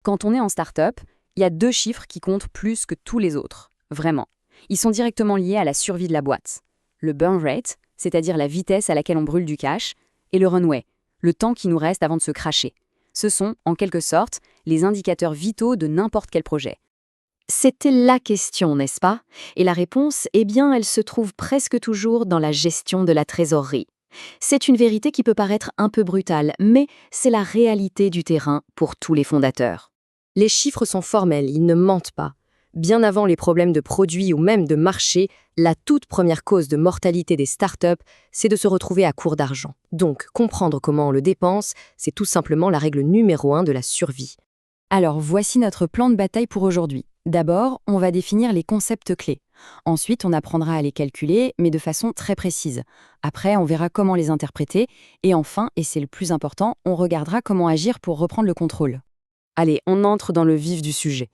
Quand on est en start-up, il y a deux chiffres qui comptent plus que tous les autres. Vraiment. Ils sont directement liés à la survie de la boîte. Le burn rate, c'est-à-dire la vitesse à laquelle on brûle du cash, et le runway, le temps qui nous reste avant de se crasher. Ce sont, en quelque sorte, les indicateurs vitaux de n'importe quel projet. C'était la question, n'est-ce pas? Et la réponse, eh bien, elle se trouve presque toujours dans la gestion de la trésorerie. C'est une vérité qui peut paraître un peu brutale, mais c'est la réalité du terrain pour tous les fondateurs. Les chiffres sont formels, ils ne mentent pas. Bien avant les problèmes de produits ou même de marché, la toute première cause de mortalité des startups, c'est de se retrouver à court d'argent. Donc, comprendre comment on le dépense, c'est tout simplement la règle numéro 1 de la survie. Alors, voici notre plan de bataille pour aujourd'hui. D'abord, on va définir les concepts clés. Ensuite, on apprendra à les calculer, mais de façon très précise. Après, on verra comment les interpréter. Et enfin, et c'est le plus important, on regardera comment agir pour reprendre le contrôle. Allez, on entre dans le vif du sujet.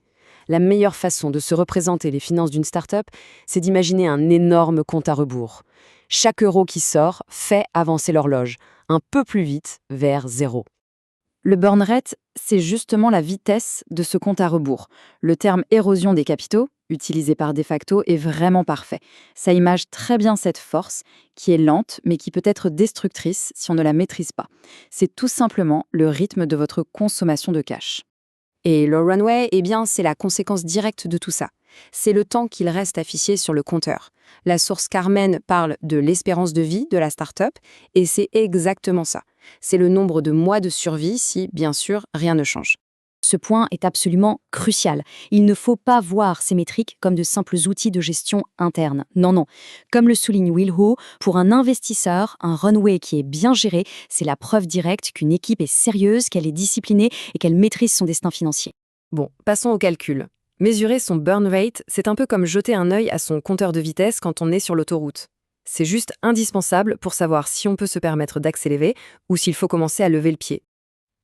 La meilleure façon de se représenter les finances d'une start-up, c'est d'imaginer un énorme compte à rebours. Chaque euro qui sort fait avancer l'horloge, un peu plus vite, vers zéro. Le burn rate, c'est justement la vitesse de ce compte à rebours. Le terme érosion des capitaux, utilisé par De facto, est vraiment parfait. Ça image très bien cette force, qui est lente, mais qui peut être destructrice si on ne la maîtrise pas. C'est tout simplement le rythme de votre consommation de cash. Et le runway, eh bien, c'est la conséquence directe de tout ça. C'est le temps qu'il reste affiché sur le compteur. La source Carmen parle de l'espérance de vie de la start-up, et c'est exactement ça. C'est le nombre de mois de survie si, bien sûr, rien ne change. Ce point est absolument crucial. Il ne faut pas voir ces métriques comme de simples outils de gestion interne. Non, non. Comme le souligne Will Ho, pour un investisseur, un runway qui est bien géré, c'est la preuve directe qu'une équipe est sérieuse, qu'elle est disciplinée et qu'elle maîtrise son destin financier. Bon, passons au calcul. Mesurer son burn rate, c'est un peu comme jeter un œil à son compteur de vitesse quand on est sur l'autoroute. C'est juste indispensable pour savoir si on peut se permettre d'accélérer ou s'il faut commencer à lever le pied.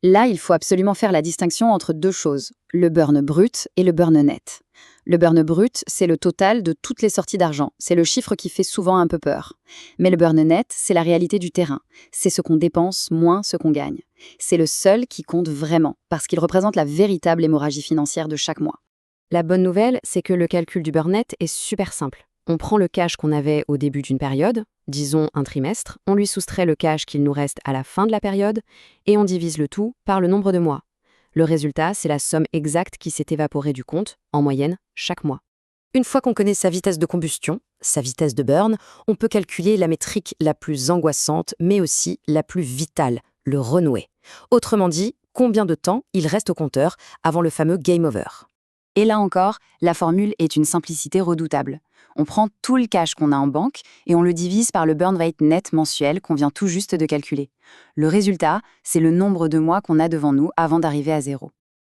Là, il faut absolument faire la distinction entre deux choses, le burn brut et le burn net. Le burn brut, c'est le total de toutes les sorties d'argent. C'est le chiffre qui fait souvent un peu peur. Mais le burn net, c'est la réalité du terrain. C'est ce qu'on dépense moins ce qu'on gagne. C'est le seul qui compte vraiment, parce qu'il représente la véritable hémorragie financière de chaque mois. La bonne nouvelle, c'est que le calcul du burn net est super simple. On prend le cash qu'on avait au début d'une période, disons un trimestre, on lui soustrait le cash qu'il nous reste à la fin de la période, et on divise le tout par le nombre de mois. Le résultat, c'est la somme exacte qui s'est évaporée du compte, en moyenne, chaque mois. Une fois qu'on connaît sa vitesse de combustion, sa vitesse de burn, on peut calculer la métrique la plus angoissante, mais aussi la plus vitale, le runway. Autrement dit, combien de temps il reste au compteur avant le fameux game over. Et là encore, la formule est une simplicité redoutable. On prend tout le cash qu'on a en banque et on le divise par le burn rate net mensuel qu'on vient tout juste de calculer. Le résultat, c'est le nombre de mois qu'on a devant nous avant d'arriver à zéro.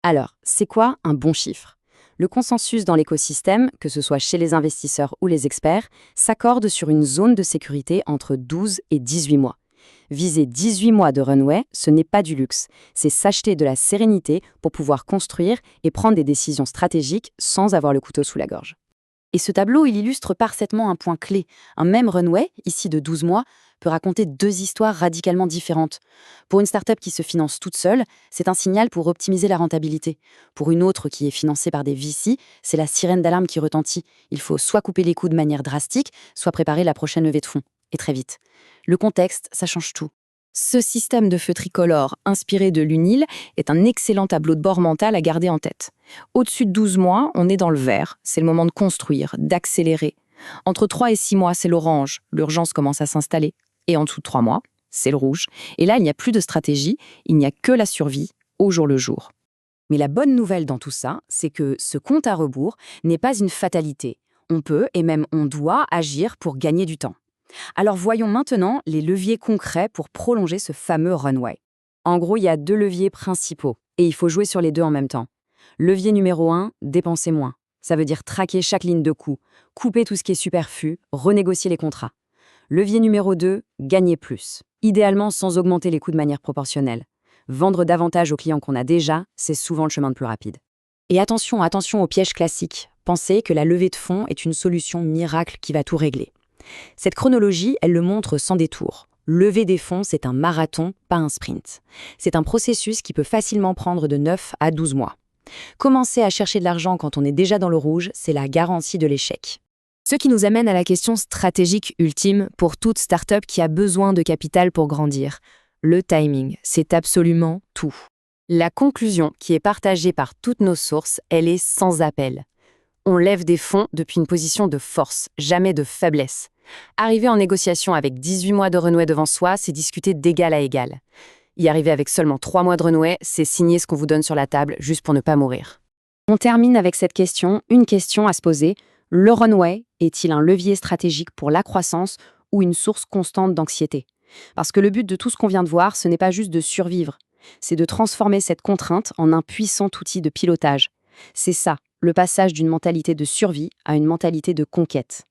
Alors, c'est quoi un bon chiffre? Le consensus dans l'écosystème, que ce soit chez les investisseurs ou les experts, s'accorde sur une zone de sécurité entre 12 et 18 mois. Viser 18 mois de runway, ce n'est pas du luxe. C'est s'acheter de la sérénité pour pouvoir construire et prendre des décisions stratégiques sans avoir le couteau sous la gorge. Et ce tableau, il illustre parfaitement un point clé. Un même runway, ici de 12 mois, peut raconter deux histoires radicalement différentes. Pour une start-up qui se finance toute seule, c'est un signal pour optimiser la rentabilité. Pour une autre qui est financée par des VC, c'est la sirène d'alarme qui retentit. Il faut soit couper les coûts de manière drastique, soit préparer la prochaine levée de fonds. Et très vite. Le contexte, ça change tout. Ce système de feu tricolore, inspiré de l'UNIL, est un excellent tableau de bord mental à garder en tête. Au-dessus de 12 mois, on est dans le vert. C'est le moment de construire, d'accélérer. Entre 3 et 6 mois, c'est l'orange. L'urgence commence à s'installer. Et en dessous de 3 mois, c'est le rouge. Et là, il n'y a plus de stratégie, il n'y a que la survie, au jour le jour. Mais la bonne nouvelle dans tout ça, c'est que ce compte à rebours n'est pas une fatalité. On peut, et même on doit, agir pour gagner du temps. Alors voyons maintenant les leviers concrets pour prolonger ce fameux runway. En gros, il y a deux leviers principaux, et il faut jouer sur les deux en même temps. Levier numéro 1, dépenser moins. Ça veut dire traquer chaque ligne de coût, couper tout ce qui est superflu, renégocier les contrats. Levier numéro 2, gagner plus. Idéalement sans augmenter les coûts de manière proportionnelle. Vendre davantage aux clients qu'on a déjà, c'est souvent le chemin le plus rapide. Et attention au piège classique. Pensez que la levée de fonds est une solution miracle qui va tout régler. Cette chronologie, elle le montre sans détour. Lever des fonds, c'est un marathon, pas un sprint. C'est un processus qui peut facilement prendre de 9 à 12 mois. Commencer à chercher de l'argent quand on est déjà dans le rouge, c'est la garantie de l'échec. Ce qui nous amène à la question stratégique ultime pour toute start-up qui a besoin de capital pour grandir. Le timing, c'est absolument tout. La conclusion qui est partagée par toutes nos sources, elle est sans appel. On lève des fonds depuis une position de force, jamais de faiblesse. Arriver en négociation avec 18 mois de runway devant soi, c'est discuter d'égal à égal. Y arriver avec seulement 3 mois de runway, c'est signer ce qu'on vous donne sur la table juste pour ne pas mourir. On termine avec cette question, une question à se poser. Le runway est-il un levier stratégique pour la croissance ou une source constante d'anxiété? Parce que le but de tout ce qu'on vient de voir, ce n'est pas juste de survivre, c'est de transformer cette contrainte en un puissant outil de pilotage. C'est ça, le passage d'une mentalité de survie à une mentalité de conquête.